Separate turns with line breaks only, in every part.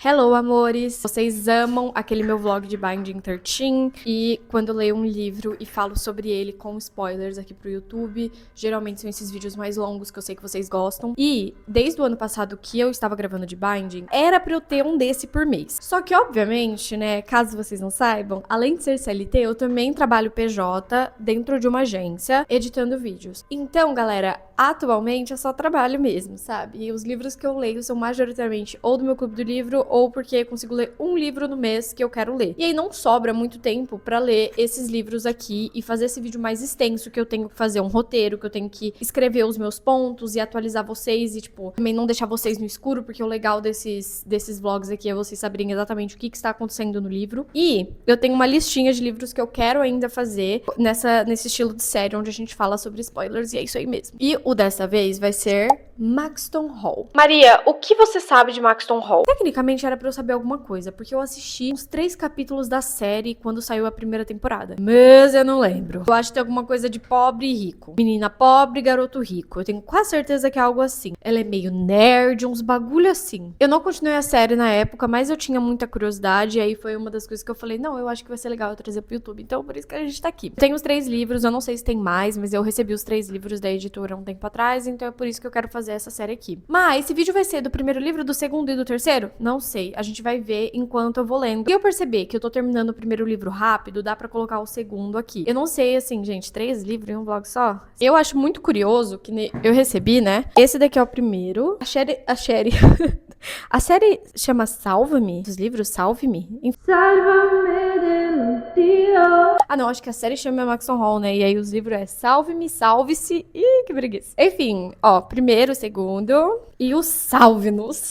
Hello, amores! Vocês amam aquele meu vlog de Binding 13 e quando eu leio um livro e falo sobre ele com spoilers aqui pro YouTube, geralmente são esses vídeos mais longos que eu sei que vocês gostam. E desde o ano passado que eu estava gravando de Binding, era pra eu ter um desse por mês. Só que, obviamente, né, caso vocês não saibam, além de ser CLT, eu também trabalho PJ dentro de uma agência, editando vídeos. Então, galera, atualmente eu só trabalho mesmo, sabe? E os livros que eu leio são majoritariamente ou do meu clube do livro ou porque eu consigo ler um livro no mês que eu quero ler. E aí não sobra muito tempo pra ler esses livros aqui e fazer esse vídeo mais extenso, que eu tenho que fazer um roteiro, que eu tenho que escrever os meus pontos e atualizar vocês e, tipo, também não deixar vocês no escuro, porque o legal desses vlogs aqui é vocês saberem exatamente o que está acontecendo no livro. E eu tenho uma listinha de livros que eu quero ainda fazer nesse estilo de série, onde a gente fala sobre spoilers, e é isso aí mesmo. E o dessa vez vai ser Maxton Hall. Maria, o que você sabe de Maxton Hall? Tecnicamente era pra eu saber alguma coisa, porque eu assisti uns 3 capítulos da série quando saiu a primeira temporada. Mas eu não lembro. Eu acho que tem alguma coisa de pobre e rico. Menina pobre, garoto rico. Eu tenho quase certeza que é algo assim. Ela é meio nerd, uns bagulho assim. Eu não continuei a série na época, mas eu tinha muita curiosidade, e aí foi uma das coisas que eu falei, não, eu acho que vai ser legal eu trazer pro YouTube. Então, por isso que a gente tá aqui. Tem os 3 livros, eu não sei se tem mais, mas eu recebi os 3 livros da editora um tempo atrás, então é por isso que eu quero fazer essa série aqui. Mas esse vídeo vai ser do primeiro livro, do segundo e do terceiro? Não sei. A gente vai ver enquanto eu vou lendo. E eu perceber que eu tô terminando o primeiro livro rápido, dá pra colocar o segundo aqui. Eu não sei, assim, gente, 3 livros em um vlog só? Eu acho muito curioso que eu recebi, né? Esse daqui é o primeiro. A Sherry. A série chama Salva-me? Os livros Salve-me? Salva-me del Dio. Ah, não, acho que a série chama Maxton Hall, né? E aí os livros é Salve-me, Salve-se. Ih, que preguiça. Enfim, ó, primeiro, segundo e o Salve-nos.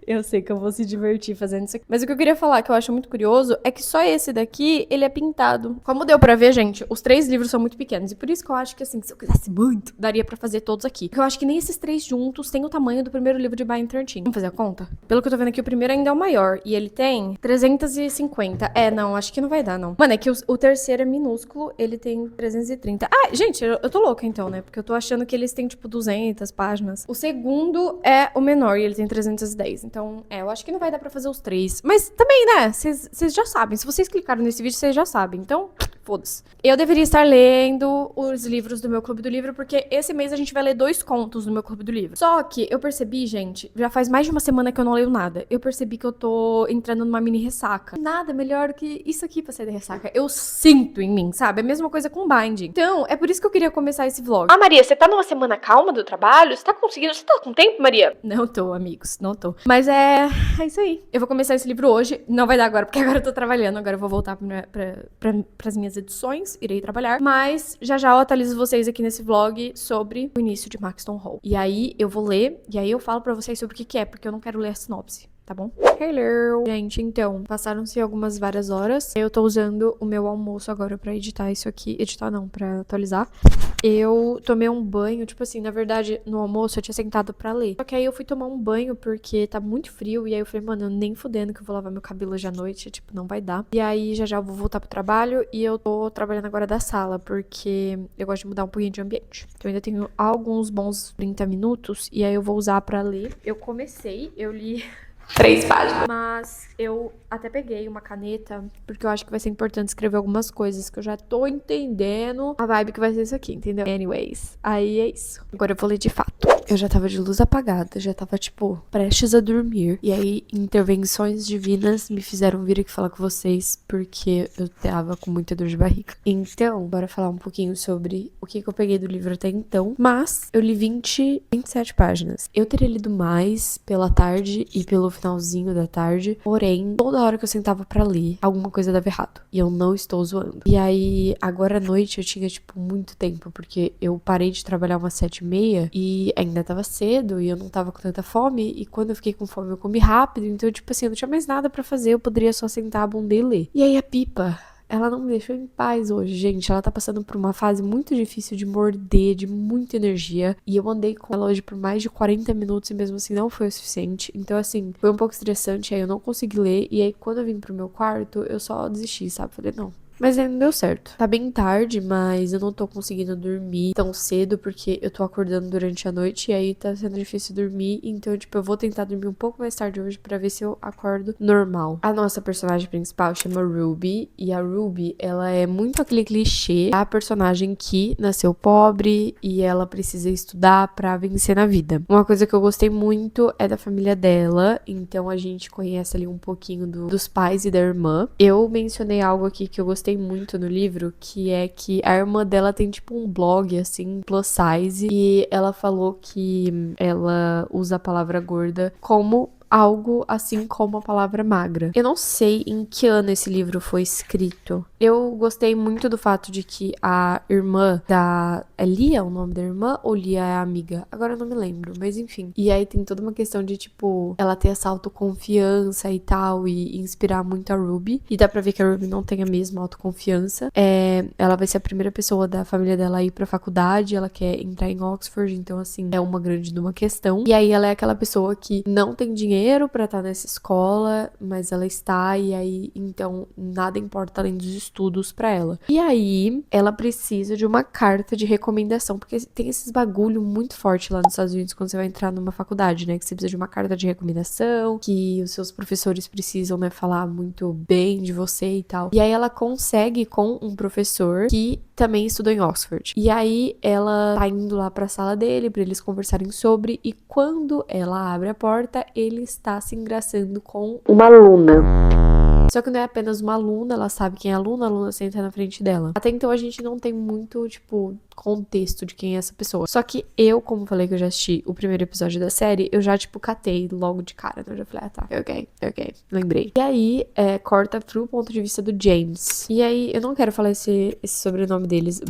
Eu sei que eu vou se divertir fazendo isso aqui. Mas o que eu queria falar, que eu acho muito curioso, é que só esse daqui, ele é pintado. Como deu pra ver, gente, os 3 livros são muito pequenos. E por isso que eu acho que, assim, se eu quisesse muito, daria pra fazer todos aqui. Porque eu acho que nem esses 3 juntos têm o tamanho do primeiro livro de Binding 13. Vamos fazer a conta? Pelo que eu tô vendo aqui, o primeiro ainda é o maior. E ele tem 350. É, não, acho que não vai dar, não. Mano, é que o terceiro é minúsculo, ele tem 330. Ah, gente, eu tô louca então, né? Porque eu tô achando que eles têm, tipo, 200 páginas. O segundo é o menor e ele tem 310. Então, eu acho que não vai dar pra fazer os 3. Mas também, né, vocês já sabem. Se vocês clicaram nesse vídeo, vocês já sabem. Então, foda-se. Eu deveria estar lendo os livros do meu clube do livro, porque esse mês a gente vai ler 2 contos no meu clube do livro. Só que eu percebi, gente, já faz mais de uma semana que eu não leio nada. Eu percebi que eu tô entrando numa mini ressaca. Nada melhor que isso aqui pra sair da ressaca. Eu sinto em mim, sabe? É a mesma coisa com Binding. Então, é por isso que eu queria começar esse vlog.
Ah, Maria, você tá numa semana calma do trabalho? Você tá conseguindo? Você tá com tempo, Maria?
Não tô, amigos, não tô. Mas é isso aí. Eu vou começar esse livro hoje. Não vai dar agora, porque agora eu tô trabalhando. Agora eu vou voltar pras minhas edições. Irei trabalhar. Mas já eu atualizo vocês aqui nesse vlog sobre o início de Maxton Hall. E aí eu vou ler, e aí eu falo pra vocês sobre o que é, porque eu não quero ler a sinopse. Tá bom? Hello! Gente, então, passaram-se várias horas. Eu tô usando o meu almoço agora pra editar isso aqui. Editar não, pra atualizar. Eu tomei um banho, tipo assim, na verdade, no almoço eu tinha sentado pra ler. Só que aí eu fui tomar um banho porque tá muito frio. E aí eu falei, mano, nem fudendo que eu vou lavar meu cabelo hoje à noite. Tipo, não vai dar. E aí já eu vou voltar pro trabalho. E eu tô trabalhando agora da sala, porque eu gosto de mudar um pouquinho de ambiente. Então eu ainda tenho alguns bons 30 minutos. E aí eu vou usar pra ler. Eu li 3 páginas. Mas eu até peguei uma caneta, porque eu acho que vai ser importante escrever algumas coisas, que eu já tô entendendo a vibe que vai ser isso aqui, entendeu? Anyways, aí é isso. Agora eu vou ler de fato. Eu já tava de luz apagada, já tava, tipo, prestes a dormir. E aí, intervenções divinas me fizeram vir aqui falar com vocês, porque eu tava com muita dor de barriga. Então, bora falar um pouquinho sobre o que eu peguei do livro até então. Mas, eu li 27 páginas. Eu teria lido mais pela tarde e pelo finalzinho da tarde. Porém, toda hora que eu sentava pra ler, alguma coisa dava errado. E eu não estou zoando. E aí, agora à noite, eu tinha, tipo, muito tempo, porque eu parei de trabalhar umas 7h30 e ainda tava cedo e eu não tava com tanta fome, e quando eu fiquei com fome eu comi rápido, então tipo assim, eu não tinha mais nada pra fazer, eu poderia só sentar a bunda e ler. E aí a Pipa, ela não me deixou em paz hoje, gente, ela tá passando por uma fase muito difícil de morder, de muita energia, e eu andei com ela hoje por mais de 40 minutos e mesmo assim não foi o suficiente, então assim, foi um pouco estressante, aí eu não consegui ler, e aí quando eu vim pro meu quarto, eu só desisti, sabe, falei, não, mas ainda não deu certo. Tá bem tarde, mas eu não tô conseguindo dormir tão cedo, porque eu tô acordando durante a noite, e aí tá sendo difícil dormir, então, tipo, eu vou tentar dormir um pouco mais tarde hoje pra ver se eu acordo normal. A nossa personagem principal chama Ruby, e a Ruby, ela é muito aquele clichê, a personagem que nasceu pobre e ela precisa estudar pra vencer na vida. Uma coisa que eu gostei muito é da família dela, então a gente conhece ali um pouquinho dos pais e da irmã. Eu mencionei algo aqui que eu gostei muito no livro, que é que a irmã dela tem tipo um blog, assim, plus size, e ela falou que ela usa a palavra gorda como algo assim como a palavra magra. Eu não sei em que ano esse livro foi escrito. Eu gostei muito do fato de que a irmã da... É Lia o nome da irmã? Ou Lia é a amiga? Agora eu não me lembro, mas enfim. E aí tem toda uma questão de, tipo, ela ter essa autoconfiança e tal, e inspirar muito a Ruby. E dá pra ver que a Ruby não tem a mesma autoconfiança. Ela vai ser a primeira pessoa da família dela a ir pra faculdade, ela quer entrar em Oxford, então assim, é uma grande de uma questão. E aí ela é aquela pessoa que não tem dinheiro pra estar nessa escola, mas ela está, e aí então nada importa além dos estudos pra ela. E aí ela precisa de uma carta de recomendação, porque tem esses bagulho muito forte lá nos Estados Unidos quando você vai entrar numa faculdade, né, que você precisa de uma carta de recomendação, que os seus professores precisam, né, falar muito bem de você e tal. E aí ela consegue com um professor que também estudou em Oxford. E aí ela tá indo lá pra sala dele pra eles conversarem sobre, e quando ela abre a porta, ele está se engraçando com uma aluna. Só que não é apenas uma aluna, ela sabe quem é a aluna senta na frente dela. Até então a gente não tem muito, tipo, contexto de quem é essa pessoa. Só que eu, como falei que eu já assisti o primeiro episódio da série, eu já, tipo, catei logo de cara, né? Eu já falei, tá, ok, lembrei. E aí, corta pro ponto de vista do James. E aí, eu não quero falar esse sobrenome deles.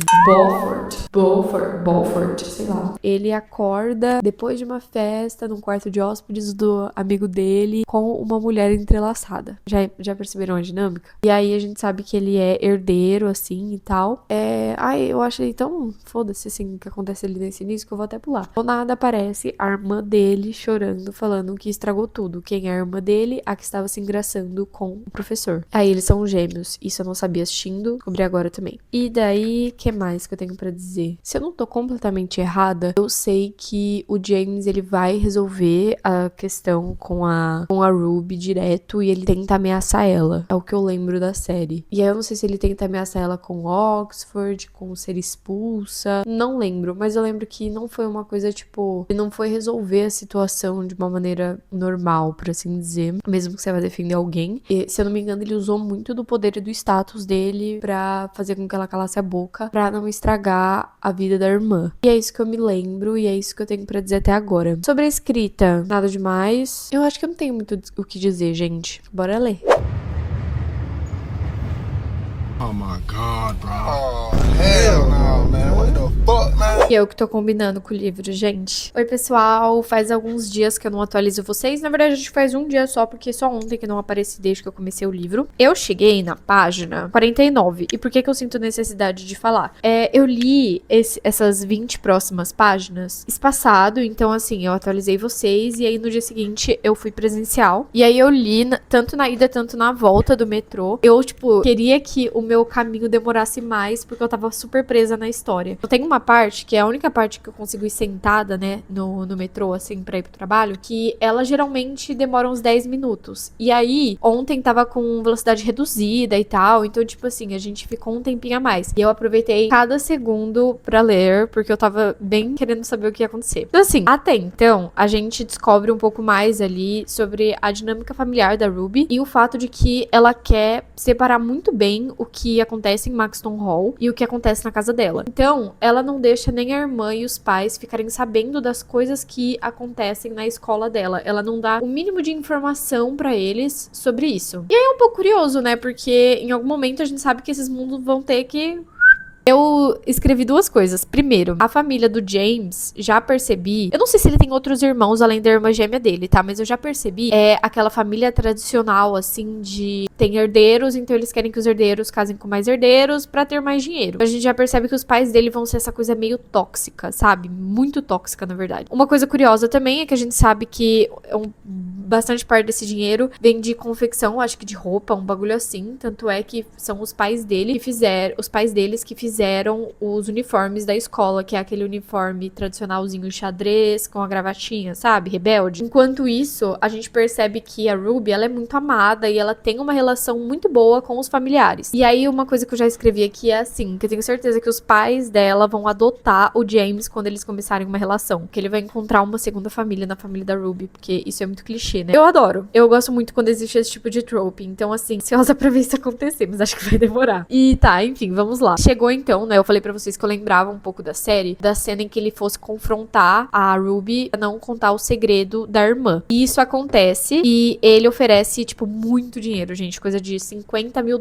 Beaufort, sei lá. Ele acorda depois de uma festa num quarto de hóspedes do amigo dele com uma mulher entrelaçada. Já perceberam a dinâmica? E aí a gente sabe que ele é herdeiro, assim, e tal. Eu achei tão foda-se, assim, o que acontece ali nesse início, que eu vou até pular. Do nada aparece a irmã dele chorando, falando que estragou tudo. Quem é a irmã dele? A que estava se engraçando com o professor. Aí eles são gêmeos. Isso eu não sabia assistindo, descobri agora também. E daí, que mais que eu tenho pra dizer? Se eu não tô completamente errada, eu sei que o James, ele vai resolver a questão com a Ruby direto, e ele tenta ameaçar ela. É o que eu lembro da série. E aí eu não sei se ele tenta ameaçar ela com Oxford, com ser expulsa. Não lembro, mas eu lembro que não foi uma coisa, tipo, ele não foi resolver a situação de uma maneira normal, por assim dizer, mesmo que você vá defender alguém. E, se eu não me engano, ele usou muito do poder e do status dele pra fazer com que ela calasse a boca, pra não estragar a vida da irmã. E é isso que eu me lembro, e é isso que eu tenho pra dizer até agora. Sobre a escrita, nada demais. Eu acho que eu não tenho muito o que dizer, gente. Bora ler.
Oh my God, bro. Oh, hell no, man. What the fuck, man?
E eu que tô combinando com o livro, gente. Oi, pessoal. Faz alguns dias que eu não atualizo vocês. Na verdade, a gente faz um dia só, porque só ontem que não apareci desde que eu comecei o livro. Eu cheguei na página 49. E por que que eu sinto necessidade de falar? Eu li essas 20 próximas páginas espaçado. Então, assim, eu atualizei vocês. E aí, no dia seguinte, eu fui presencial. E aí, eu li tanto na ida, tanto na volta do metrô. Eu, tipo, queria que o meu caminho demorasse mais, porque eu tava super presa na história. Eu tenho uma parte, que é a única parte que eu consigo ir sentada, né, no metrô, assim, pra ir pro trabalho, que ela geralmente demora uns 10 minutos. E aí, ontem tava com velocidade reduzida e tal, então, tipo assim, a gente ficou um tempinho a mais. E eu aproveitei cada segundo pra ler, porque eu tava bem querendo saber o que ia acontecer. Então, assim, até então, a gente descobre um pouco mais ali sobre a dinâmica familiar da Ruby e o fato de que ela quer separar muito bem o que acontece em Maxton Hall e o que acontece na casa dela. Então, ela não deixa nem a irmã e os pais ficarem sabendo das coisas que acontecem na escola dela. Ela não dá o mínimo de informação pra eles sobre isso. E aí é um pouco curioso, né? Porque em algum momento a gente sabe que esses mundos vão ter que Eu escrevi duas coisas. Primeiro, a família do James, já percebi... Eu não sei se ele tem outros irmãos além da irmã gêmea dele, tá? Mas eu já percebi, é aquela família tradicional, assim, de... Tem herdeiros, então eles querem que os herdeiros casem com mais herdeiros pra ter mais dinheiro. A gente já percebe que os pais dele vão ser essa coisa meio tóxica, sabe? Muito tóxica, na verdade. Uma coisa curiosa também é que a gente sabe que bastante parte desse dinheiro vem de confecção, acho que de roupa, um bagulho assim. Tanto é que são os pais dele que fizeram... Os pais deles que fizeram os uniformes da escola, que é aquele uniforme tradicionalzinho xadrez, com a gravatinha, sabe? Rebelde. Enquanto isso, a gente percebe que a Ruby, ela é muito amada e ela tem uma relação muito boa com os familiares. E aí, uma coisa que eu já escrevi aqui é assim, que eu tenho certeza que os pais dela vão adotar o James quando eles começarem uma relação. Que ele vai encontrar uma segunda família na família da Ruby, porque isso é muito clichê, né? Eu adoro. Eu gosto muito quando existe esse tipo de trope. Então, assim, ansiosa pra ver isso acontecer, mas acho que vai demorar. E tá, enfim, vamos lá. Chegou então, né? Eu falei pra vocês que eu lembrava um pouco da série, da cena em que ele fosse confrontar a Ruby a não contar o segredo da irmã. E isso acontece e ele oferece, tipo, muito dinheiro, gente. Coisa de $50 mil,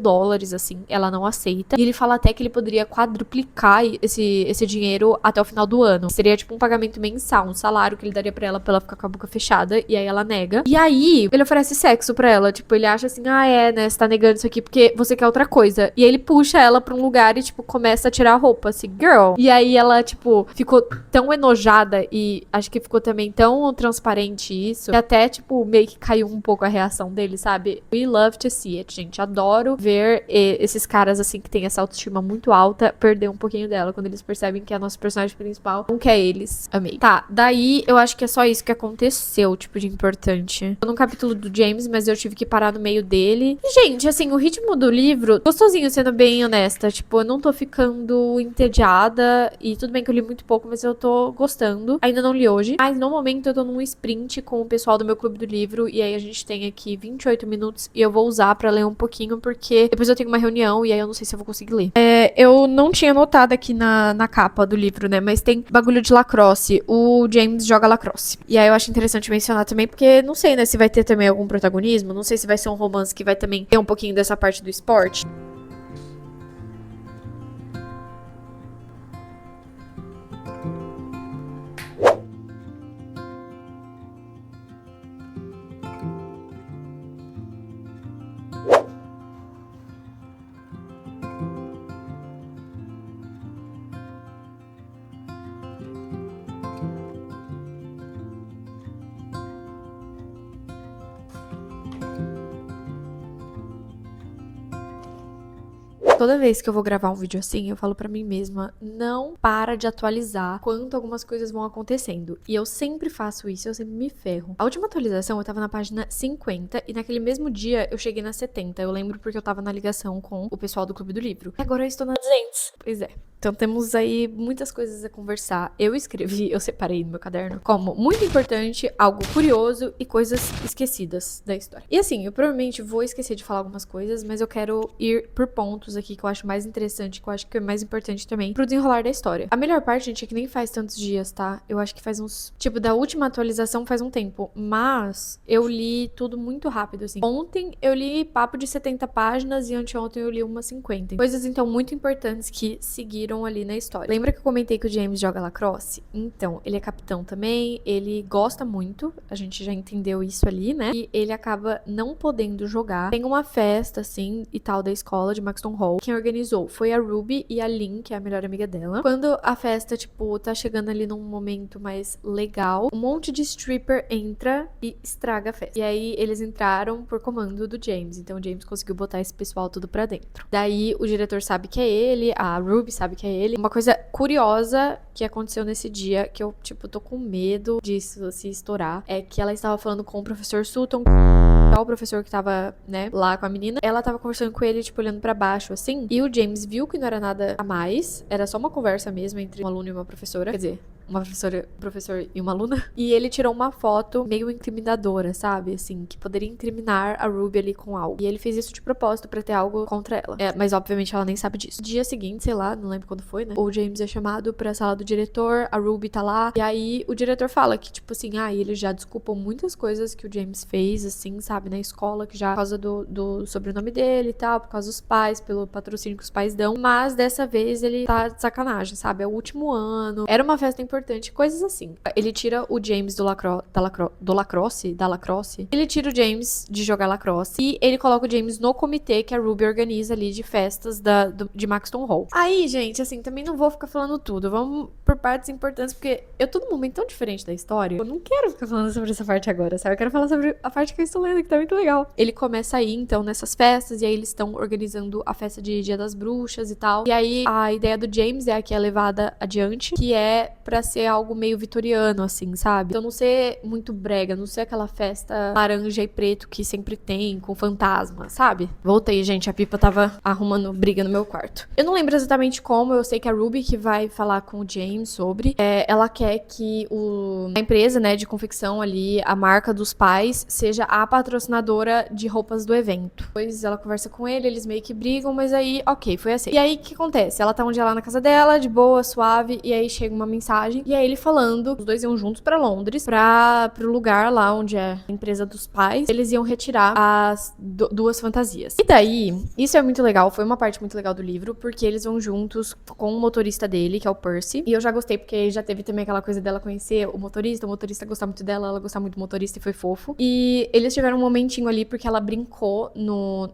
assim. Ela não aceita. E ele fala até que ele poderia quadruplicar esse dinheiro até o final do ano. Seria, tipo, um pagamento mensal, um salário que ele daria pra ela ficar com a boca fechada. E aí ela nega. E aí, ele oferece sexo pra ela. Tipo, ele acha assim, né? Você tá negando isso aqui porque você quer outra coisa. E aí ele puxa ela pra um lugar e, tipo, começa a tirar a roupa, assim, girl. E aí ela, tipo, ficou tão enojada e acho que ficou também tão transparente isso, que até, tipo, meio que caiu um pouco a reação dele, sabe? We love to see it, gente. Adoro ver esses caras, assim, que tem essa autoestima muito alta, perder um pouquinho dela, quando eles percebem que a nossa personagem principal não quer eles. Amei. Tá, daí eu acho que é só isso que aconteceu, tipo, de importante. No capítulo do James, mas eu tive que parar no meio dele. E, gente, assim, o ritmo do livro, gostosinho, sendo bem honesta. Tipo, eu não tô ficando entediada. E tudo bem que eu li muito pouco, mas eu tô gostando. Ainda não li hoje. Mas no momento eu tô num sprint com o pessoal do meu clube do livro. E aí a gente tem aqui 28 minutos. E eu vou usar pra ler um pouquinho, porque depois eu tenho uma reunião. E aí eu não sei se eu vou conseguir ler. Eu não tinha notado aqui na capa do livro, né? Mas tem bagulho de lacrosse. O James joga lacrosse. E aí eu acho interessante mencionar também, porque não sei, né? Se vai ter também algum protagonismo. Não sei se vai ser um romance que vai também ter um pouquinho dessa parte do esporte. Toda vez que eu vou gravar um vídeo assim, eu falo pra mim mesma, não para de atualizar quanto algumas coisas vão acontecendo. E eu sempre faço isso, eu sempre me ferro. A última atualização eu tava na página 50 e naquele mesmo dia eu cheguei na 70. Eu lembro porque eu tava na ligação com o pessoal do Clube do Livro. E agora eu estou na 200. Pois é. Então temos aí muitas coisas a conversar. Eu separei no meu caderno como muito importante, algo curioso e coisas esquecidas da história. E assim, eu provavelmente vou esquecer de falar algumas coisas, mas eu quero ir por pontos aqui que eu acho mais interessante, que eu acho que é mais importante também pro desenrolar da história. A melhor parte, gente, é que nem faz tantos dias, tá? Eu acho que faz uns... Tipo, da última atualização faz um tempo, mas eu li tudo muito rápido, assim. Ontem eu li papo de 70 páginas e anteontem eu li umas 50. Coisas, então, muito importantes que seguiram ali na história. Lembra que eu comentei que o James joga lacrosse? Então, ele é capitão também, ele gosta muito, a gente já entendeu isso ali, né? E ele acaba não podendo jogar. Tem uma festa, assim, e tal, da escola de Maxton Hall. Quem organizou foi a Ruby e a Lynn, que é a melhor amiga dela. Quando a festa, tipo, tá chegando ali num momento mais legal, um monte de stripper entra e estraga a festa. E aí, eles entraram por comando do James. Então, o James conseguiu botar esse pessoal tudo pra dentro. Daí, o diretor sabe que é ele, a Ruby sabe que é ele. Uma coisa curiosa que aconteceu nesse dia, que eu, tipo, tô com medo disso se estourar, é que ela estava falando com o professor Sutton, o professor que tava, né, lá com a menina. Ela tava conversando com ele, tipo, olhando pra baixo, assim. E o James viu que não era nada a mais. Era só uma conversa mesmo entre um aluno e uma professora. Quer dizer, uma professor e uma aluna. E ele tirou uma foto meio intimidadora, sabe? Assim, que poderia incriminar a Ruby ali com algo. E ele fez isso de propósito pra ter algo contra ela. Mas obviamente ela nem sabe disso. No dia seguinte, sei lá, não lembro quando foi, né? O James é chamado pra sala do diretor, a Ruby tá lá. E aí o diretor fala que, tipo assim, ele já desculpou muitas coisas que o James fez, assim, sabe? Na escola, que já por causa do sobrenome dele e tal, por causa dos pais, pelo patrocínio que os pais dão. Mas dessa vez ele tá de sacanagem, sabe? É o último ano. Era uma festa importante, coisas assim. Ele tira o James da lacrosse. Ele tira o James de jogar lacrosse. E ele coloca o James no comitê que a Ruby organiza ali de festas de Maxton Hall. Aí, gente, assim, também não vou ficar falando tudo. Vamos por partes importantes, porque eu tô num momento tão diferente da história. Eu não quero ficar falando sobre essa parte agora, sabe? Eu quero falar sobre a parte que eu estou lendo, que tá muito legal. Ele começa aí, então, nessas festas, e aí eles estão organizando a festa de Dia das Bruxas e tal. E aí a ideia do James é a que é levada adiante, que é pra ser algo meio vitoriano, assim, sabe? Então não ser muito brega, não ser aquela festa laranja e preto que sempre tem, com fantasma, sabe? Voltei, gente, a Pipa tava arrumando briga no meu quarto. Eu não lembro exatamente como, eu sei que a Ruby que vai falar com o James sobre, ela quer que a empresa, né, de confecção ali, a marca dos pais, seja a patrocinadora de roupas do evento. Depois ela conversa com ele, eles meio que brigam, mas aí, ok, foi assim. E aí, o que acontece? Ela tá um dia lá na casa dela, de boa, suave, e aí chega uma mensagem, e aí ele falando, os dois iam juntos pra Londres, pro lugar lá onde é a empresa dos pais, eles iam retirar as duas fantasias. E daí, isso é muito legal, foi uma parte muito legal do livro, porque eles vão juntos com o motorista dele, que é o Percy, e eu já gostei, porque já teve também aquela coisa dela conhecer o motorista gostar muito dela, ela gostar muito do motorista, e foi fofo. E eles tiveram um momentinho ali, porque ela brincou no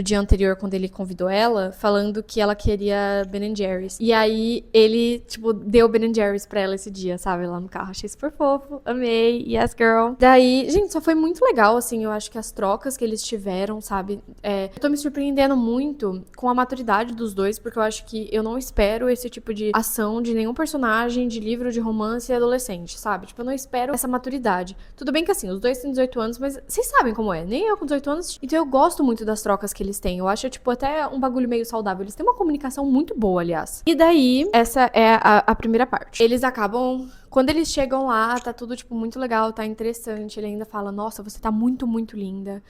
dia anterior, quando ele convidou ela, falando que ela queria Ben Jerry's. E aí, ele, tipo, deu Ben Jerry's pra ela esse dia, sabe? Lá no carro. Achei super fofo. Amei. Yes, girl. Daí, gente, só foi muito legal, assim. Eu acho que as trocas que eles tiveram, sabe? Eu tô me surpreendendo muito com a maturidade dos dois, porque eu acho que eu não espero esse tipo de ação de nenhum personagem de livro de romance adolescente, sabe? Tipo, eu não espero essa maturidade. Tudo bem que, assim, os dois têm 18 anos, mas vocês sabem como é. Nem eu com 18 anos. Então, eu gosto muito das trocas que eles têm. Eu acho, tipo, até um bagulho meio saudável. Eles têm uma comunicação muito boa, aliás. E daí, essa é a primeira parte. Eles acabam... Quando eles chegam lá, tá tudo, tipo, muito legal, tá interessante. Ele ainda fala, nossa, você tá muito, muito linda.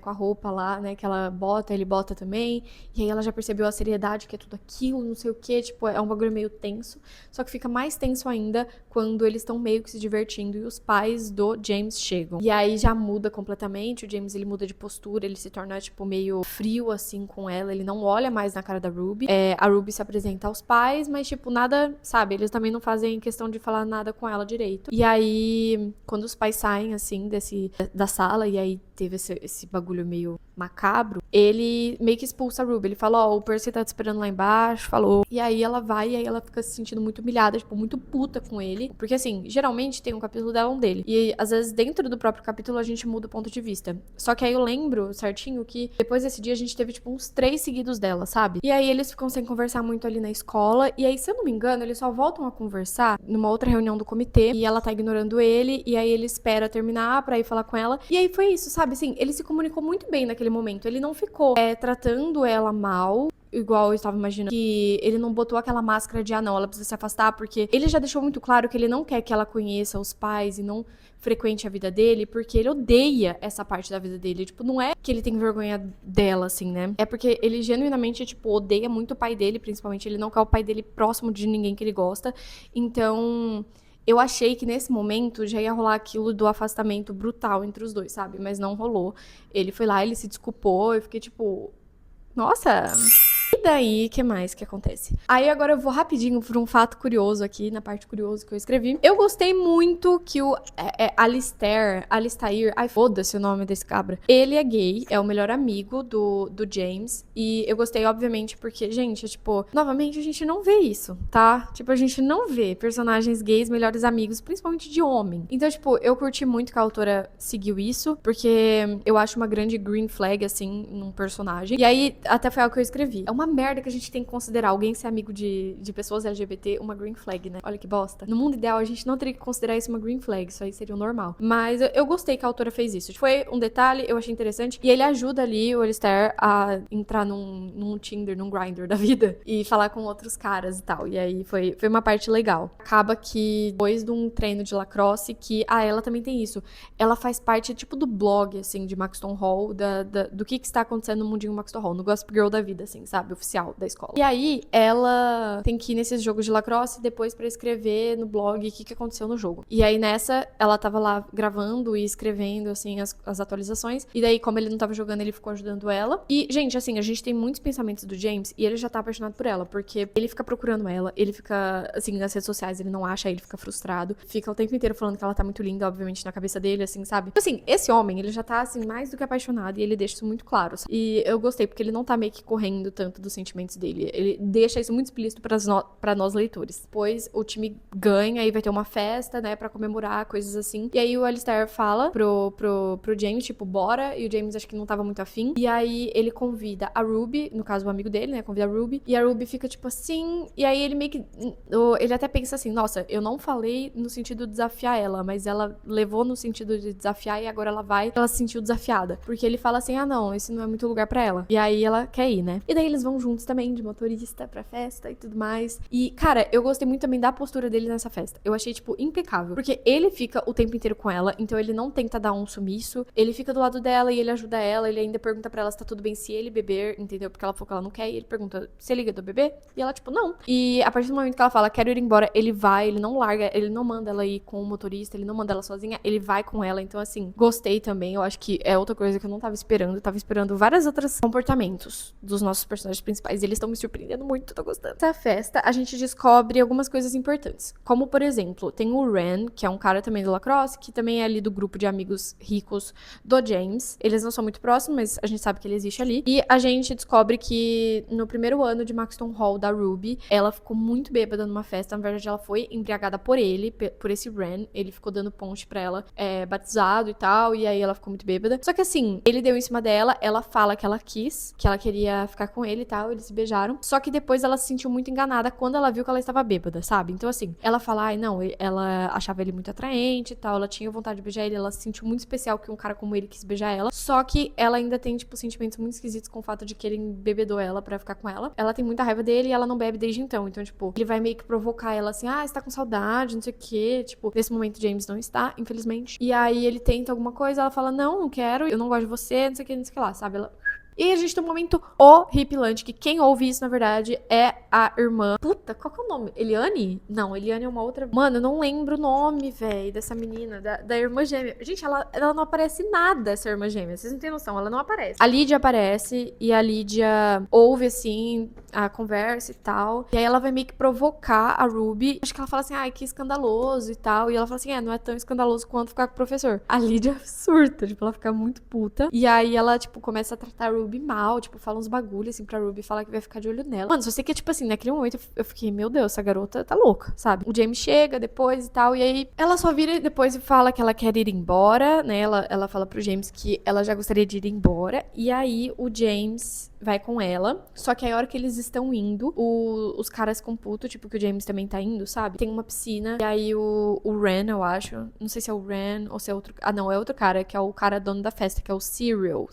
Com a roupa lá, né, que ela bota, ele bota também, e aí ela já percebeu a seriedade, que é tudo aquilo, não sei o que, tipo, é um bagulho meio tenso, só que fica mais tenso ainda quando eles estão meio que se divertindo e os pais do James chegam. E aí já muda completamente, o James, ele muda de postura, ele se torna, tipo, meio frio, assim, com ela, ele não olha mais na cara da Ruby, a Ruby se apresenta aos pais, mas, tipo, nada, sabe, eles também não fazem questão de falar nada com ela direito. E aí, quando os pais saem, assim, da sala, e aí teve esse bagulho meio macabro, ele meio que expulsa a Ruby. Ele fala, o Percy tá te esperando lá embaixo, falou. E aí ela vai, e aí ela fica se sentindo muito humilhada, tipo, muito puta com ele. Porque, assim, geralmente tem um capítulo dela, um dele. E, às vezes, dentro do próprio capítulo, a gente muda o ponto de vista. Só que aí eu lembro certinho que, depois desse dia, a gente teve, tipo, uns 3 seguidos dela, sabe? E aí eles ficam sem conversar muito ali na escola. E aí, se eu não me engano, eles só voltam a conversar numa outra reunião do comitê. E ela tá ignorando ele. E aí ele espera terminar pra ir falar com ela. E aí foi isso, sabe? Assim, ele se comunicou muito bem naquele momento. Ele não ficou tratando ela mal, igual eu estava imaginando, que ele não botou aquela máscara de, não, ela precisa se afastar, porque ele já deixou muito claro que ele não quer que ela conheça os pais e não frequente a vida dele, porque ele odeia essa parte da vida dele. Tipo, não é que ele tem vergonha dela, assim, né? É porque ele genuinamente, tipo, odeia muito o pai dele, principalmente. Ele não quer o pai dele próximo de ninguém que ele gosta. Então... eu achei que nesse momento já ia rolar aquilo do afastamento brutal entre os dois, sabe? Mas não rolou. Ele foi lá, ele se desculpou, eu fiquei tipo... nossa... E daí, o que mais que acontece? Aí agora eu vou rapidinho por um fato curioso aqui, na parte curiosa que eu escrevi. Eu gostei muito que o Alistair, ai foda-se o nome desse cabra. Ele é gay, é o melhor amigo do James. E eu gostei, obviamente, porque, gente, tipo, novamente a gente não vê isso, tá? Tipo, a gente não vê personagens gays melhores amigos, principalmente de homem. Então, tipo, eu curti muito que a autora seguiu isso, porque eu acho uma grande green flag, assim, num personagem. E aí, até foi algo que eu escrevi. É uma merda que a gente tem que considerar alguém ser amigo de pessoas LGBT uma green flag, né? Olha que bosta. No mundo ideal, a gente não teria que considerar isso uma green flag, isso aí seria o normal. Mas eu gostei que a autora fez isso. Foi um detalhe, eu achei interessante, e ele ajuda ali o Alistair a entrar num Tinder, num Grindr da vida, e falar com outros caras e tal. E aí foi uma parte legal. Acaba que depois de um treino de lacrosse, que ela também tem isso. Ela faz parte, tipo, do blog, assim, de Maxton Hall, do que está acontecendo no mundinho Maxton Hall, no Gossip Girl da vida, assim, sabe? Oficial da escola. E aí, ela tem que ir nesses jogos de lacrosse depois pra escrever no blog o que aconteceu no jogo. E aí, nessa, ela tava lá gravando e escrevendo, assim, as atualizações. E daí, como ele não tava jogando, ele ficou ajudando ela. E, gente, assim, a gente tem muitos pensamentos do James e ele já tá apaixonado por ela, porque ele fica procurando ela, ele fica, assim, nas redes sociais, ele não acha, ele fica frustrado, fica o tempo inteiro falando que ela tá muito linda, obviamente, na cabeça dele, assim, sabe? Assim, esse homem, ele já tá, assim, mais do que apaixonado e ele deixa isso muito claro, sabe? E eu gostei, porque ele não tá meio que correndo tanto dos sentimentos dele, ele deixa isso muito explícito pra nós leitores. Depois, o time ganha e vai ter uma festa, né, pra comemorar, coisas assim. E aí, o Alistair fala pro James, tipo, bora, e o James acho que não tava muito afim. E aí, ele convida a Ruby, no caso, o amigo dele, né, convida a Ruby, e a Ruby fica, tipo, assim, e aí ele meio que, ele até pensa assim, nossa, eu não falei no sentido de desafiar ela, mas ela levou no sentido de desafiar e agora ela se sentiu desafiada. Porque ele fala assim, não, esse não é muito lugar pra ela. E aí ela quer ir, né? E daí eles vão juntos também, de motorista pra festa e tudo mais. E, cara, eu gostei muito também da postura dele nessa festa. Eu achei, tipo, impecável. Porque ele fica o tempo inteiro com ela, então ele não tenta dar um sumiço. Ele fica do lado dela e ele ajuda ela, ele ainda pergunta pra ela se tá tudo bem se ele beber, entendeu? Porque ela falou que ela não quer, e ele pergunta, você liga do bebê? E ela, tipo, não. E a partir do momento que ela fala, quero ir embora, ele vai, ele não larga, ele não manda ela ir com o motorista, ele não manda ela sozinha, ele vai com ela. Então, assim, gostei também. Eu acho que é outra coisa que eu não tava esperando. Eu tava esperando vários outros comportamentos dos nossos personagens principais e eles estão me surpreendendo muito, tô gostando. Nessa festa, a gente descobre algumas coisas importantes. Como, por exemplo, tem o Ren, que é um cara também do lacrosse, que também é ali do grupo de amigos ricos do James. Eles não são muito próximos, mas a gente sabe que ele existe ali. E a gente descobre que no primeiro ano de Maxton Hall da Ruby, ela ficou muito bêbada numa festa. Na verdade, ela foi embriagada por ele, por esse Ren. Ele ficou dando ponte pra ela, batizado e tal, e aí ela ficou muito bêbada. Só que assim, ele deu em cima dela, ela fala que ela quis, que ela queria ficar com ele e tal, eles se beijaram. Só que depois ela se sentiu muito enganada quando ela viu que ela estava bêbada, sabe? Então assim, ela fala, não, ela achava ele muito atraente e tal, ela tinha vontade de beijar ele, ela se sentiu muito especial que um cara como ele quis beijar ela. Só que ela ainda tem, tipo, sentimentos muito esquisitos com o fato de que ele embebedou ela pra ficar com ela. Ela tem muita raiva dele e ela não bebe desde então. Então, tipo, ele vai meio que provocar ela assim, você tá com saudade, não sei o quê. Tipo, nesse momento James não está, infelizmente. E aí ele tenta alguma coisa, ela fala, não quero, eu não gosto de você, não sei o que, não sei o que lá, sabe? Ela... E a gente tem um momento horripilante, que quem ouve isso, na verdade, é a irmã... Puta, qual que é o nome? Eliane? Não, Eliane é uma outra... Mano, eu não lembro o nome, velho, dessa menina, da irmã gêmea. Gente, ela não aparece nada, essa irmã gêmea. Vocês não têm noção, ela não aparece. A Lídia aparece, e a Lídia ouve, assim, a conversa e tal. E aí ela vai meio que provocar a Ruby. Acho que ela fala assim, que escandaloso e tal. E ela fala assim, não é tão escandaloso quanto ficar com o professor. A Lídia surta, tipo, ela fica muito puta. E aí ela, tipo, começa a tratar a Ruby mal, tipo, fala uns bagulhos assim pra Ruby, fala que vai ficar de olho nela. Mano, só sei que, tipo assim, naquele momento eu fiquei, meu Deus, essa garota tá louca, sabe? O James chega depois e tal, e aí ela só vira depois e fala que ela quer ir embora, né? Ela fala pro James que ela já gostaria de ir embora, e aí o James vai com ela, só que aí a hora que eles estão indo, os caras com puto, tipo, que o James também tá indo, sabe? Tem uma piscina, e aí o Ren, eu acho, não sei se é o Ren ou se é outro, não, é outro cara, que é o cara dono da festa, que é o Cyril,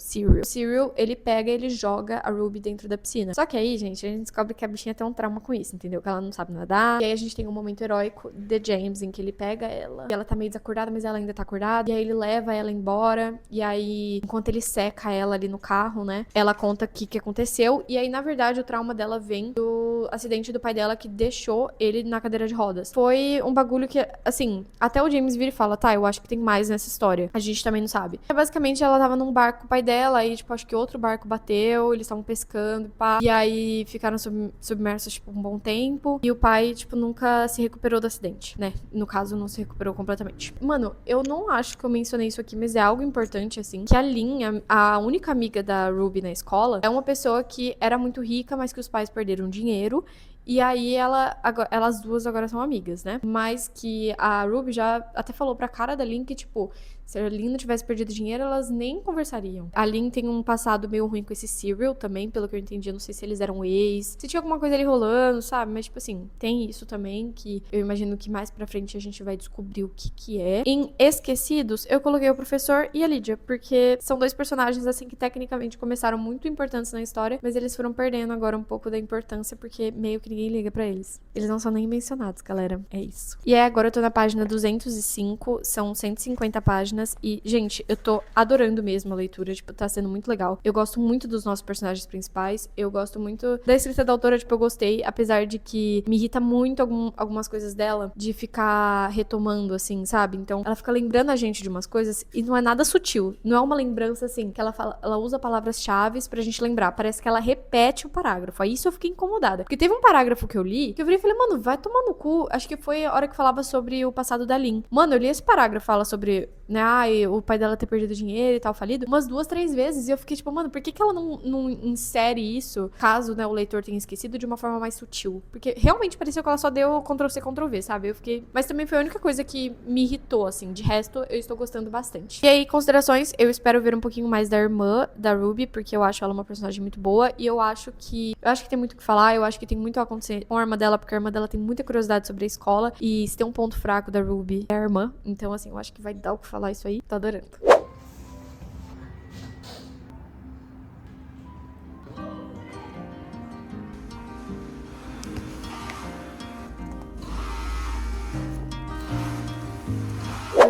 ele pega e ele joga a Ruby dentro da piscina. Só que aí, gente, a gente descobre que a bichinha tem um trauma com isso, entendeu? Que ela não sabe nadar, e aí a gente tem um momento heróico de James, em que ele pega ela, e ela tá meio desacordada, mas ela ainda tá acordada, e aí ele leva ela embora, e aí, enquanto ele seca ela ali no carro, né, ela conta que aconteceu, e aí, na verdade, o trauma dela vem do acidente do pai dela que deixou ele na cadeira de rodas. Foi um bagulho que, assim, até o James vira e fala, eu acho que tem mais nessa história. A gente também não sabe. Basicamente, ela tava num barco com o pai dela, e, tipo, acho que outro barco bateu, eles estavam pescando, pá, e aí ficaram submersos, tipo, um bom tempo, e o pai, tipo, nunca se recuperou do acidente, né? No caso, não se recuperou completamente. Mano, eu não acho que eu mencionei isso aqui, mas é algo importante, assim, que a Lynn, a única amiga da Ruby na escola, é uma pessoa que era muito rica, mas que os pais perderam dinheiro, e aí elas duas agora são amigas, né? Mas que a Ruby já até falou pra cara da Lynn que, tipo, Se a Lynn não tivesse perdido dinheiro, elas nem conversariam. A Lynn tem um passado meio ruim com esse Cyril também, pelo que eu entendi. Eu não sei se eles eram ex, se tinha alguma coisa ali rolando, sabe? Mas, tipo assim, tem isso também, que eu imagino que mais pra frente a gente vai descobrir o que é. Em Esquecidos, eu coloquei o professor e a Lydia, porque são dois personagens, assim, que tecnicamente começaram muito importantes na história, mas eles foram perdendo agora um pouco da importância, porque meio que ninguém liga pra eles. Eles não são nem mencionados, galera. É isso. E aí, agora eu tô na página 205, são 150 páginas, e, gente, eu tô adorando mesmo a leitura, tipo, tá sendo muito legal. Eu gosto muito dos nossos personagens principais, eu gosto muito da escrita da autora, tipo, eu gostei, apesar de que me irrita muito algumas coisas dela, de ficar retomando, assim, sabe? Então, ela fica lembrando a gente de umas coisas, e não é nada sutil, não é uma lembrança, assim, que ela fala, ela usa palavras-chave pra gente lembrar, parece que ela repete o parágrafo, aí isso eu fiquei incomodada, porque teve um parágrafo que eu li, que eu virei e falei, mano, vai tomar no cu, acho que foi a hora que falava sobre o passado da Lynn. Mano, eu li esse parágrafo, fala sobre, né, o pai dela ter perdido dinheiro e tal, falido, umas 2, 3 vezes, e eu fiquei tipo, mano, por que ela não insere isso, caso, né, o leitor tenha esquecido, de uma forma mais sutil? Porque realmente pareceu que ela só deu Ctrl-C, Ctrl-V, sabe? Eu fiquei... Mas também foi a única coisa que me irritou, assim, de resto, eu estou gostando bastante. E aí, considerações, eu espero ver um pouquinho mais da irmã da Ruby, porque eu acho ela uma personagem muito boa, e eu acho que tem muito o que falar, eu acho que tem muito a acontecer com a irmã dela, porque a irmã dela tem muita curiosidade sobre a escola, e se tem um ponto fraco da Ruby, é a irmã. Então, assim, eu acho que vai dar o que falar isso aí. Tô adorando.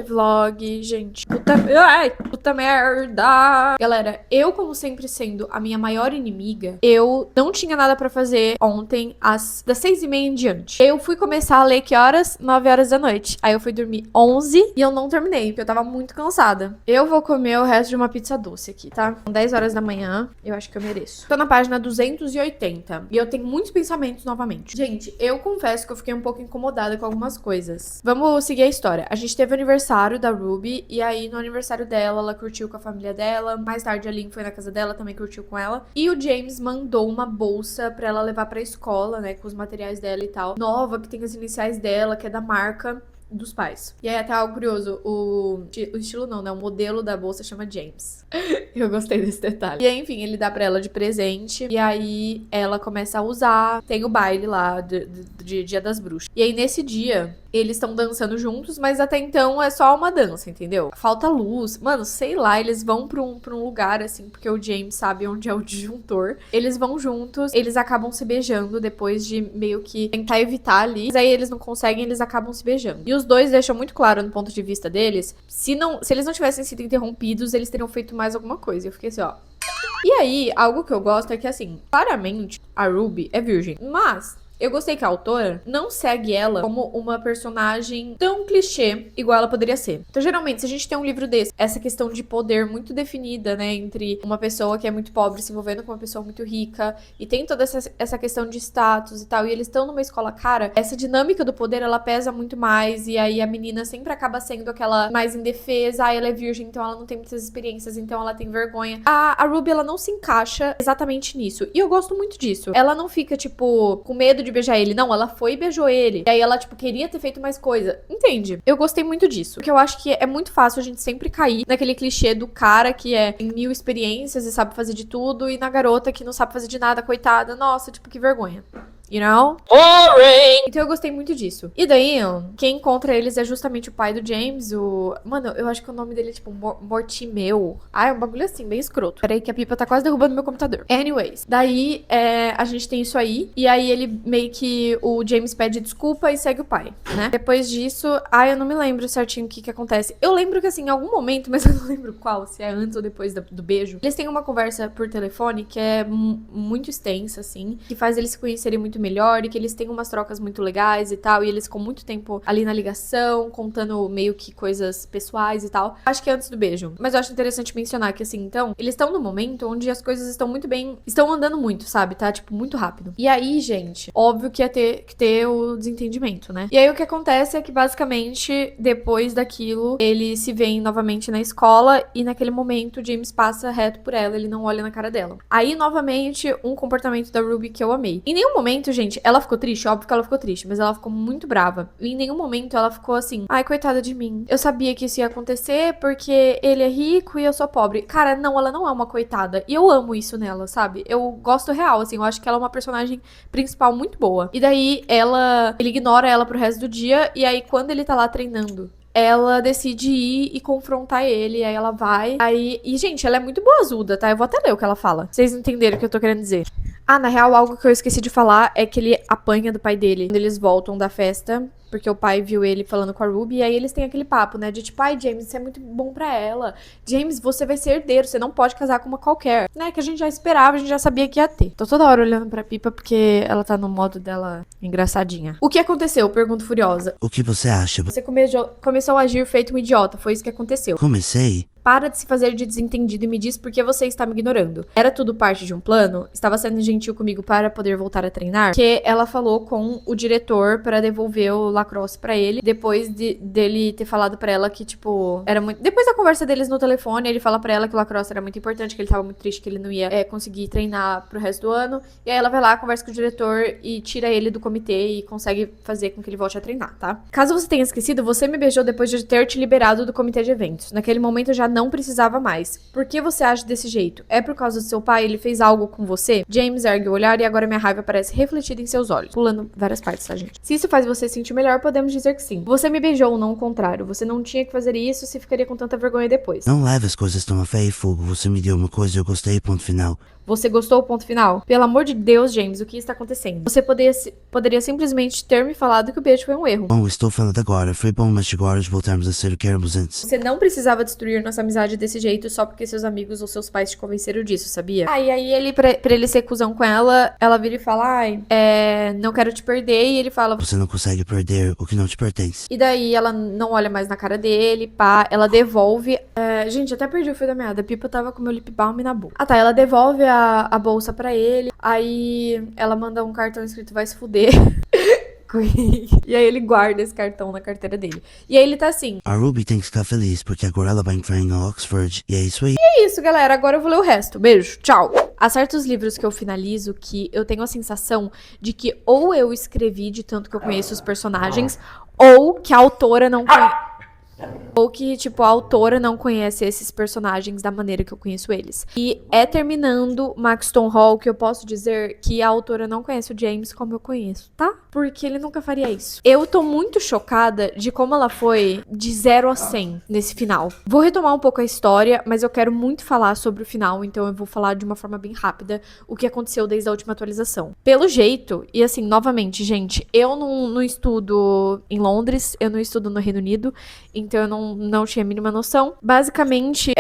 Vlog, gente. Puta merda. Galera, eu, como sempre sendo a minha maior inimiga, eu não tinha nada pra fazer ontem, das 6h30 em diante. Eu fui começar a ler que horas? 9 horas da noite. Aí eu fui dormir 11 e eu não terminei, porque eu tava muito cansada. Eu vou comer o resto de uma pizza doce aqui, tá? São 10 horas da manhã, eu acho que eu mereço. Tô na página 280 e eu tenho muitos pensamentos novamente. Gente, eu confesso que eu fiquei um pouco incomodada com algumas coisas. Vamos seguir a história. A gente teve o aniversário da Ruby, e aí no aniversário dela, ela curtiu com a família dela, mais tarde a Lynn foi na casa dela, também curtiu com ela, e o James mandou uma bolsa pra ela levar pra escola, né, com os materiais dela e tal, nova, que tem as iniciais dela, que é da marca dos pais. E aí até algo curioso, o estilo não, né, o modelo da bolsa chama James. Eu gostei desse detalhe. E aí, enfim, ele dá pra ela de presente, e aí ela começa a usar, tem o baile lá de Dia das Bruxas. E aí nesse dia, eles estão dançando juntos, mas até então é só uma dança, entendeu? Falta luz. Mano, sei lá, eles vão pra um lugar, assim, porque o James sabe onde é o disjuntor. Eles vão juntos, eles acabam se beijando depois de meio que tentar evitar ali. Mas aí eles não conseguem, eles acabam se beijando. E os dois deixam muito claro no ponto de vista deles, se eles não tivessem sido interrompidos, eles teriam feito mais alguma coisa. E eu fiquei assim, ó. E aí, algo que eu gosto é que, assim, claramente a Ruby é virgem, mas eu gostei que a autora não segue ela como uma personagem tão clichê igual ela poderia ser. Então, geralmente, se a gente tem um livro desse, essa questão de poder muito definida, né, entre uma pessoa que é muito pobre se envolvendo com uma pessoa muito rica, e tem toda essa questão de status e tal, e eles estão numa escola cara, essa dinâmica do poder, ela pesa muito mais, e aí a menina sempre acaba sendo aquela mais indefesa, ela é virgem, então ela não tem muitas experiências, então ela tem vergonha. A Ruby, ela não se encaixa exatamente nisso, e eu gosto muito disso. Ela não fica, tipo, com medo de beijar ele. Não, ela foi e beijou ele. E aí ela, tipo, queria ter feito mais coisa. Entende? Eu gostei muito disso. Porque eu acho que é muito fácil a gente sempre cair naquele clichê do cara que tem 1000 experiências e sabe fazer de tudo, e na garota que não sabe fazer de nada, coitada. Nossa, tipo, que vergonha. You know? Boring! Então eu gostei muito disso. E daí, quem encontra eles é justamente o pai do James, Mano, eu acho que o nome dele é tipo Mortimeu. Ah, é um bagulho assim, bem escroto. Peraí que a pipa tá quase derrubando meu computador. Anyways, daí a gente tem isso aí. E aí ele meio que... O James pede desculpa e segue o pai, né? Depois disso... eu não me lembro certinho o que acontece. Eu lembro que assim, em algum momento, mas eu não lembro qual, se é antes ou depois do beijo, eles têm uma conversa por telefone que é muito extensa, assim, que faz eles se conhecerem muito melhor e que eles têm umas trocas muito legais e tal, e eles ficam muito tempo ali na ligação, contando meio que coisas pessoais e tal. Acho que é antes do beijo. Mas eu acho interessante mencionar que, assim, então, eles estão no momento onde as coisas estão muito bem... Estão andando muito, sabe? Tá, tipo, muito rápido. E aí, gente, óbvio que ia ter o desentendimento, né? E aí o que acontece é que, basicamente, depois daquilo, eles se veem novamente na escola e naquele momento o James passa reto por ela, ele não olha na cara dela. Aí, novamente, um comportamento da Ruby que eu amei. Em nenhum momento momento, gente, ela ficou triste, óbvio que ela ficou triste, mas ela ficou muito brava. E em nenhum momento ela ficou assim, ai, coitada de mim. Eu sabia que isso ia acontecer porque ele é rico e eu sou pobre. Cara, não, ela não é uma coitada. E eu amo isso nela, sabe? Eu gosto real, assim, eu acho que ela é uma personagem principal muito boa. E daí ele ignora ela pro resto do dia, e aí quando ele tá lá treinando, ela decide ir e confrontar ele, aí ela vai, e gente, ela é muito boazuda, tá? Eu vou até ler o que ela fala, vocês entenderam o que eu tô querendo dizer. Ah, na real, algo que eu esqueci de falar é que ele apanha do pai dele quando eles voltam da festa, porque o pai viu ele falando com a Ruby, e aí eles têm aquele papo, né, de tipo, ai, James, isso é muito bom pra ela. James, você vai ser herdeiro, você não pode casar com uma qualquer. Né, que a gente já esperava, a gente já sabia que ia ter. Tô toda hora olhando pra Pipa porque ela tá no modo dela engraçadinha. O que aconteceu? Pergunto furiosa.
O que você acha?
Você começou a agir feito um idiota, foi isso que aconteceu.
Comecei?
Para de se fazer de desentendido e me diz por que você está me ignorando. Era tudo parte de um plano? Estava sendo gentil comigo para poder voltar a treinar? Que ela falou com o diretor para devolver o lacrosse pra ele, depois dele ter falado pra ela que, tipo, era muito... Depois da conversa deles no telefone, ele fala pra ela que o lacrosse era muito importante, que ele tava muito triste, que ele não ia conseguir treinar pro resto do ano. E aí ela vai lá, conversa com o diretor e tira ele do comitê e consegue fazer com que ele volte a treinar, tá? Caso você tenha esquecido, você me beijou depois de ter te liberado do comitê de eventos. Naquele momento eu já não precisava mais. Por que você age desse jeito? É por causa do seu pai? Ele fez algo com você? James ergue o olhar e agora minha raiva parece refletida em seus olhos. Pulando várias partes, tá, gente? Se isso faz você sentir melhor, podemos dizer que sim. Você me beijou, não o contrário. Você não tinha que fazer isso, se ficaria com tanta vergonha depois.
Não leve as coisas tão a ferro e fogo. Você me deu uma coisa e eu gostei, ponto final.
Você gostou, ponto final? Pelo amor de Deus, James, o que está acontecendo? Você poderia simplesmente ter me falado que o beijo foi um erro.
Bom, estou falando agora. Foi bom, mas agora voltarmos a ser o que éramos antes.
Você não precisava destruir nossa amizade desse jeito só porque seus amigos ou seus pais te convenceram disso, sabia? E aí ele, pra ele ser cuzão com ela vira e fala, ai, não quero te perder, e ele fala...
Você não consegue perder o que não te pertence.
E daí ela não olha mais na cara dele, pá, ela devolve... gente, até perdi o fio da meada, a Pipa tava com meu lip balm na boca. Ah tá, ela devolve a bolsa pra ele, aí ela manda um cartão escrito vai se fuder. E aí ele guarda esse cartão na carteira dele. E aí ele tá assim...
A Ruby tem que ficar feliz, porque agora ela vai entrar em Oxford, e é isso aí.
E é isso, galera, agora eu vou ler o resto. Beijo, tchau. Há certos livros que eu finalizo que eu tenho a sensação de que ou eu escrevi de tanto que eu conheço os personagens, ou que a autora não conhece... Ou que, tipo, a autora não conhece esses personagens da maneira que eu conheço eles. E é terminando Maxton Hall que eu posso dizer que a autora não conhece o James como eu conheço, tá? Porque ele nunca faria isso. Eu tô muito chocada de como ela foi de 0 a 100 nesse final. Vou retomar um pouco a história, mas eu quero muito falar sobre o final, então eu vou falar de uma forma bem rápida o que aconteceu desde a última atualização. Pelo jeito, e assim, novamente, gente, eu não estudo em Londres, eu não estudo no Reino Unido, então eu não tinha a mínima noção. Basicamente,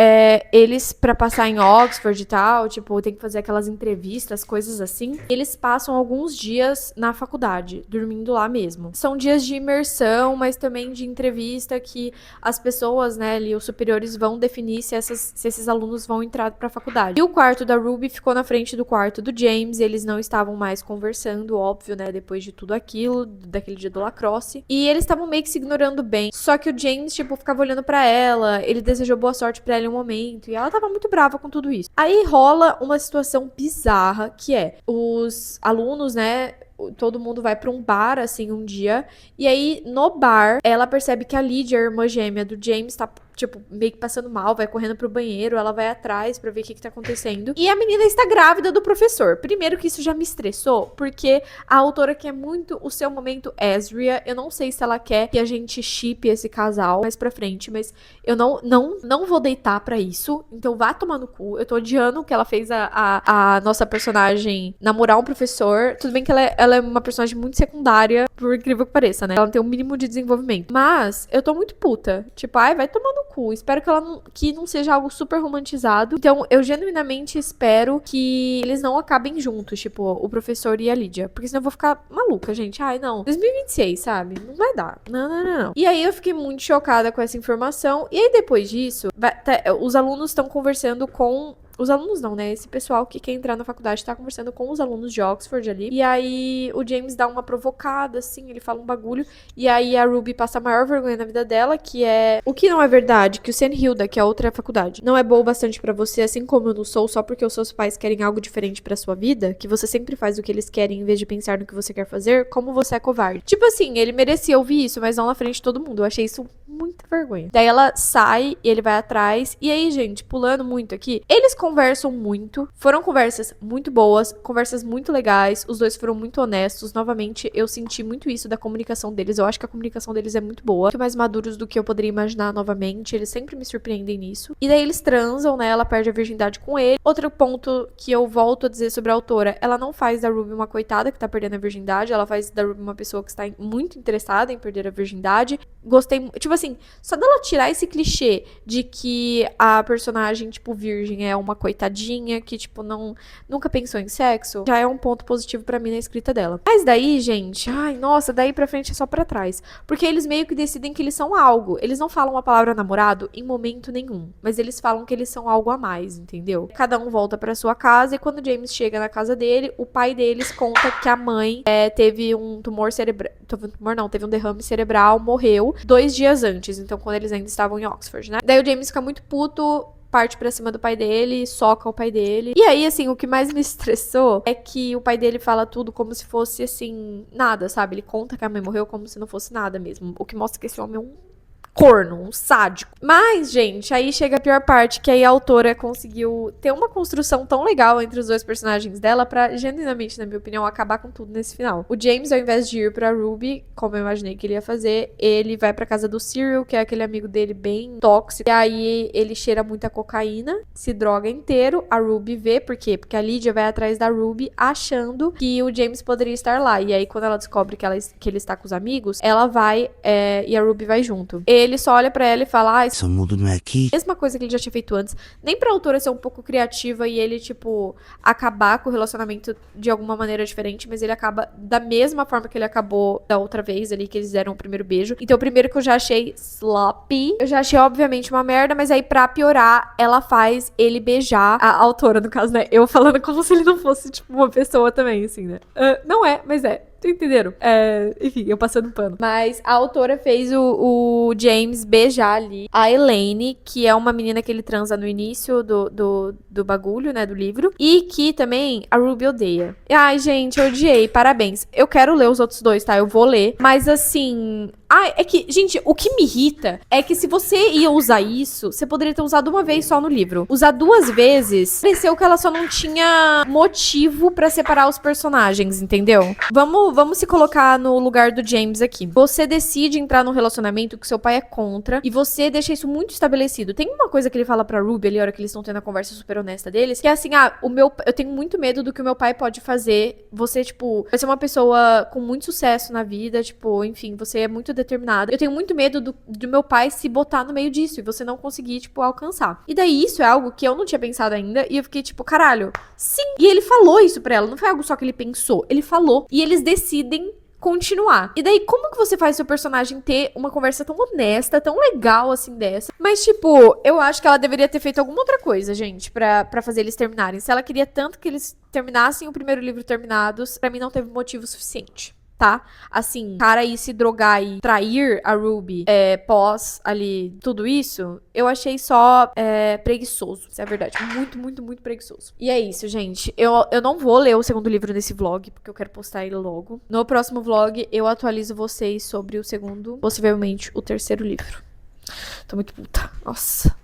eles, pra passar em Oxford e tal, tipo, tem que fazer aquelas entrevistas, coisas assim. Eles passam alguns dias na faculdade, dormindo lá mesmo. São dias de imersão, mas também de entrevista que as pessoas, né, ali, os superiores vão definir se esses alunos vão entrar pra faculdade. E o quarto da Ruby ficou na frente do quarto do James, eles não estavam mais conversando, óbvio, né, depois de tudo aquilo, daquele dia do lacrosse. E eles estavam meio que se ignorando bem. Só que o James, tipo, ficava olhando pra ela, ele desejou boa sorte pra ela em um momento, e ela tava muito brava com tudo isso. Aí rola uma situação bizarra, que é, os alunos, né, todo mundo vai pra um bar, assim, um dia, e aí, no bar, ela percebe que a Lydia, a irmã gêmea do James, tá, tipo, meio que passando mal, vai correndo pro banheiro, ela vai atrás pra ver o que tá acontecendo. E a menina está grávida do professor. Primeiro que isso já me estressou, porque a autora quer muito o seu momento Ezria. Eu não sei se ela quer que a gente ship esse casal mais pra frente, mas eu não vou deitar pra isso. Então vá tomar no cu. Eu tô odiando que ela fez a nossa personagem namorar um professor. Tudo bem que ela é uma personagem muito secundária, por incrível que pareça, né? Ela tem um mínimo de desenvolvimento. Mas eu tô muito puta. Tipo, ai, vai tomar no cu. Espero que não seja algo super romantizado. Então, eu genuinamente espero que eles não acabem juntos, tipo, o professor e a Lydia. Porque senão eu vou ficar maluca, gente. Ai, não. 2026, sabe? Não vai dar. Não. E aí, eu fiquei muito chocada com essa informação. E aí, depois disso, os alunos estão conversando com Os alunos não, né? Esse pessoal que quer entrar na faculdade tá conversando com os alunos de Oxford ali. E aí o James dá uma provocada, assim, ele fala um bagulho. E aí a Ruby passa a maior vergonha na vida dela, que é... O que não é verdade, que o St. Hilda, que é a outra faculdade, não é boa o bastante pra você, assim como eu não sou, só porque os seus pais querem algo diferente pra sua vida, que você sempre faz o que eles querem em vez de pensar no que você quer fazer, como você é covarde. Tipo assim, ele merecia ouvir isso, mas não na frente de todo mundo. Eu achei isso muita vergonha. Daí ela sai e ele vai atrás. E aí, gente, pulando muito aqui, eles conversam muito. Foram conversas muito boas, conversas muito legais. Os dois foram muito honestos. Novamente, eu senti muito isso da comunicação deles. Eu acho que a comunicação deles é muito boa. Muito mais maduros do que eu poderia imaginar novamente. Eles sempre me surpreendem nisso. E daí eles transam, né? Ela perde a virgindade com ele. Outro ponto que eu volto a dizer sobre a autora, ela não faz da Ruby uma coitada que tá perdendo a virgindade. Ela faz da Ruby uma pessoa que está muito interessada em perder a virgindade. Gostei, tipo assim, só dela tirar esse clichê de que a personagem, tipo, virgem é uma coitadinha, que, tipo, nunca pensou em sexo, já é um ponto positivo pra mim na escrita dela. Mas daí, gente, ai, nossa, daí pra frente é só pra trás. Porque eles meio que decidem que eles são algo. Eles não falam a palavra namorado em momento nenhum, mas eles falam que eles são algo a mais, entendeu? Cada um volta pra sua casa e quando James chega na casa dele, o pai deles conta que a mãe teve um tumor cerebral. Teve um derrame cerebral, morreu 2 dias antes. Então, quando eles ainda estavam em Oxford, né? Daí o James fica muito puto, parte pra cima do pai dele, soca o pai dele. E aí, assim, o que mais me estressou é que o pai dele fala tudo como se fosse, assim, nada, sabe? Ele conta que a mãe morreu como se não fosse nada mesmo. O que mostra que esse homem é um corno, um sádico. Mas, gente, aí chega a pior parte, que aí a autora conseguiu ter uma construção tão legal entre os dois personagens dela pra, genuinamente, na minha opinião, acabar com tudo nesse final. O James, ao invés de ir pra Ruby, como eu imaginei que ele ia fazer, ele vai pra casa do Cyril, que é aquele amigo dele bem tóxico, e aí ele cheira muita cocaína, se droga inteiro, a Ruby vê, por quê? Porque a Lydia vai atrás da Ruby, achando que o James poderia estar lá, e aí quando ela descobre que ele está com os amigos, ela vai, e a Ruby vai junto. Ele só olha pra ela e fala,
Esse mundo não é aqui.
mesma coisa que ele já tinha feito antes. Nem pra autora ser um pouco criativa e ele, tipo, acabar com o relacionamento de alguma maneira diferente, mas ele acaba da mesma forma que ele acabou da outra vez ali, que eles deram o primeiro beijo. Então, o primeiro que eu já achei sloppy, eu já achei, obviamente, uma merda, mas aí, pra piorar, ela faz ele beijar a autora, no caso, né? Eu falando como se ele não fosse, tipo, uma pessoa também, assim, né? Não é, mas é. Entenderam? Enfim, eu passando pano. Mas a autora fez o James beijar ali a Elaine, que é uma menina que ele transa no início do bagulho, né, do livro. E que também a Ruby odeia. Ai, gente, eu odiei. Parabéns. Eu quero ler os outros dois, tá? Eu vou ler. Mas assim... Ai, é que, gente, o que me irrita é que se você ia usar isso, você poderia ter usado uma vez só no livro. Usar 2 vezes, pareceu que ela só não tinha motivo pra separar os personagens, entendeu? Vamos se colocar no lugar do James aqui. Você decide entrar num relacionamento que seu pai é contra e você deixa isso muito estabelecido. Tem uma coisa que ele fala pra Ruby ali, a hora que eles estão tendo a conversa super honesta deles, que é assim, eu tenho muito medo do que o meu pai pode fazer. Você, tipo, vai ser uma pessoa com muito sucesso na vida, tipo, enfim, você é muito determinada. Eu tenho muito medo do meu pai se botar no meio disso e você não conseguir, tipo, alcançar. E daí isso é algo que eu não tinha pensado ainda e eu fiquei tipo, caralho, sim. E ele falou isso pra ela, não foi algo só que ele pensou, ele falou. E eles decidem continuar. E daí, como que você faz seu personagem ter uma conversa tão honesta, tão legal assim dessa? Mas, tipo, eu acho que ela deveria ter feito alguma outra coisa, gente, pra fazer eles terminarem. Se ela queria tanto que eles terminassem o primeiro livro terminados, pra mim não teve motivo suficiente. Tá? Assim, cara ir se drogar e trair a Ruby pós ali tudo isso, eu achei só preguiçoso, isso é verdade. Muito, muito, muito preguiçoso. E é isso, gente. Eu não vou ler o segundo livro nesse vlog, porque eu quero postar ele logo. No próximo vlog, eu atualizo vocês sobre o segundo, possivelmente o terceiro livro. Tô muito puta. Nossa.